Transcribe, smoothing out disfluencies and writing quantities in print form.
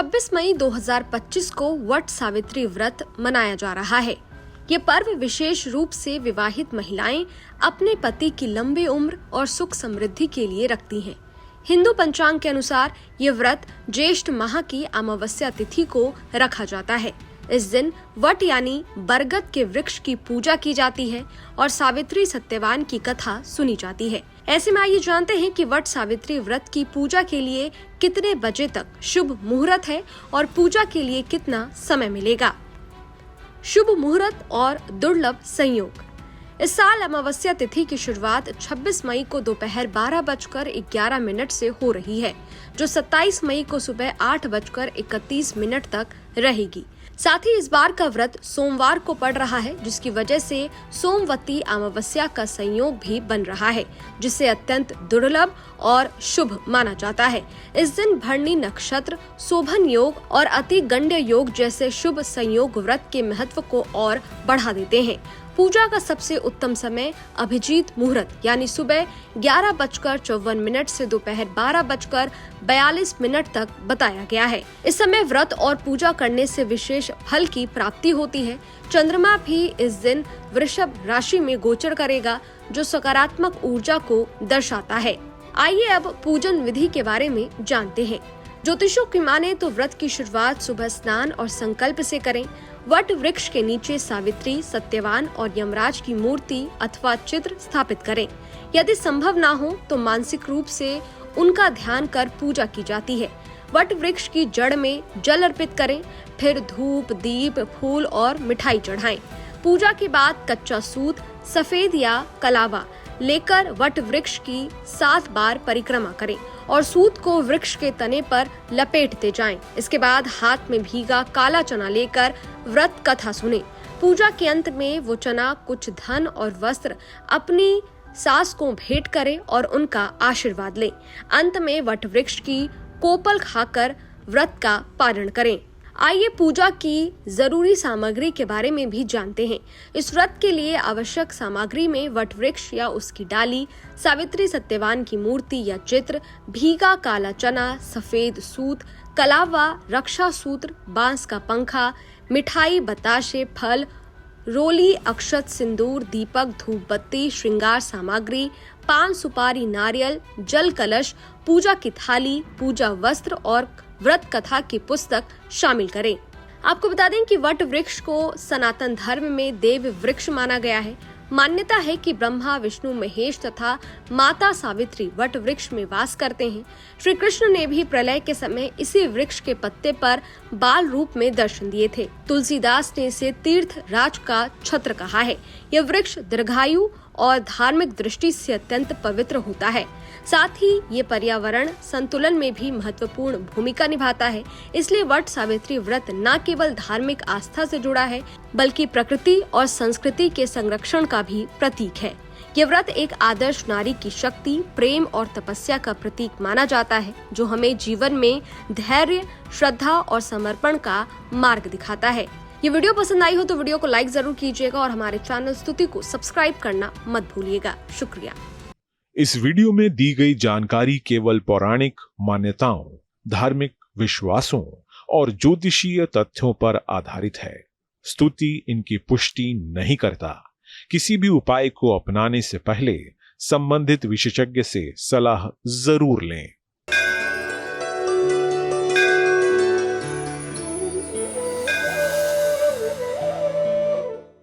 26 मई 2025 को वट सावित्री व्रत मनाया जा रहा है। ये पर्व विशेष रूप से विवाहित महिलाएं अपने पति की लंबी उम्र और सुख समृद्धि के लिए रखती हैं। हिंदू पंचांग के अनुसार ये व्रत ज्येष्ठ माह की अमावस्या तिथि को रखा जाता है। इस दिन वट यानी बरगद के वृक्ष की पूजा की जाती है और सावित्री सत्यवान की कथा सुनी जाती है। ऐसे में आइए जानते हैं कि वट सावित्री व्रत की पूजा के लिए कितने बजे तक शुभ मुहूर्त है और पूजा के लिए कितना समय मिलेगा। शुभ मुहूर्त और दुर्लभ संयोग। इस साल अमावस्या तिथि की शुरुआत 26 मई को दोपहर 12:11 से हो रही है, जो 27 मई को सुबह 8:31 तक रहेगी। साथ ही इस बार का व्रत सोमवार को पड़ रहा है, जिसकी वजह से सोमवती अमावस्या का संयोग भी बन रहा है, जिसे अत्यंत दुर्लभ और शुभ माना जाता है। इस दिन भरणी नक्षत्र, शोभन योग और अति गंड्य योग जैसे शुभ संयोग व्रत के महत्व को और बढ़ा देते हैं। पूजा का सबसे उत्तम समय अभिजीत मुहूर्त यानी सुबह 11:54 से दोपहर 12:42 तक बताया गया है। इस समय व्रत और पूजा करने से विशेष फल की प्राप्ति होती है। चंद्रमा भी इस दिन वृषभ राशि में गोचर करेगा, जो सकारात्मक ऊर्जा को दर्शाता है। आइए अब पूजन विधि के बारे में जानते हैं। ज्योतिषों की माने तो व्रत की शुरुआत सुबह स्नान और संकल्प से करें। वट वृक्ष के नीचे सावित्री, सत्यवान और यमराज की मूर्ति अथवा चित्र स्थापित करें। यदि संभव ना हो तो मानसिक रूप से उनका ध्यान कर पूजा की जाती है। वट वृक्ष की जड़ में जल अर्पित करें, फिर धूप, दीप, फूल और मिठाई चढ़ाएं। पूजा के बाद कच्चा सूत, सफेद या कलावा लेकर वट वृक्ष की 7 बार परिक्रमा करें और सूत को वृक्ष के तने पर लपेटते जाएं। इसके बाद हाथ में भीगा काला चना लेकर व्रत कथा सुने। पूजा के अंत में वो चना कुछ धन और वस्त्र अपनी सास को भेंट करें और उनका आशीर्वाद लें। अंत में वट वृक्ष की कोपल खाकर व्रत का पारण करें। आइए पूजा की जरूरी सामग्री के बारे में भी जानते हैं। इस व्रत के लिए आवश्यक सामग्री में वट वृक्ष या उसकी डाली, सावित्री सत्यवान की मूर्ति या चित्र, भीगा काला चना, सफेद सूत, कलावा, रक्षा सूत्र, बांस का पंखा, मिठाई, बताशे, फल, रोली, अक्षत, सिंदूर, दीपक, धूप बत्ती, श्रृंगार सामग्री, पान, सुपारी, नारियल, जल कलश, पूजा की थाली, पूजा वस्त्र और व्रत कथा की पुस्तक शामिल करें। आपको बता दें कि वट वृक्ष को सनातन धर्म में देव वृक्ष माना गया है। मान्यता है कि ब्रह्मा, विष्णु, महेश तथा माता सावित्री वट वृक्ष में वास करते हैं। श्री कृष्ण ने भी प्रलय के समय इसी वृक्ष के पत्ते पर बाल रूप में दर्शन दिए थे। तुलसीदास ने इसे तीर्थ राज का छत्र कहा है। यह वृक्ष दीर्घायु और धार्मिक दृष्टि से अत्यंत पवित्र होता है। साथ ही ये पर्यावरण संतुलन में भी महत्वपूर्ण भूमिका निभाता है। इसलिए वट सावित्री व्रत न केवल धार्मिक आस्था से जुड़ा है, बल्कि प्रकृति और संस्कृति के संरक्षण का भी प्रतीक है। ये व्रत एक आदर्श नारी की शक्ति, प्रेम और तपस्या का प्रतीक माना जाता है, जो हमें जीवन में धैर्य, श्रद्धा और समर्पण का मार्ग दिखाता है। ये वीडियो पसंद आई हो तो वीडियो को लाइक जरूर कीजिएगा और हमारे चैनल स्तुति को सब्सक्राइब करना मत भूलिएगा। शुक्रिया। इस वीडियो में दी गई जानकारी केवल पौराणिक मान्यताओं, धार्मिक विश्वासों और ज्योतिषीय तथ्यों पर आधारित है। स्तुति इनकी पुष्टि नहीं करता। किसी भी उपाय को अपनाने से पहले संबंधित विशेषज्ञ से सलाह जरूर लें।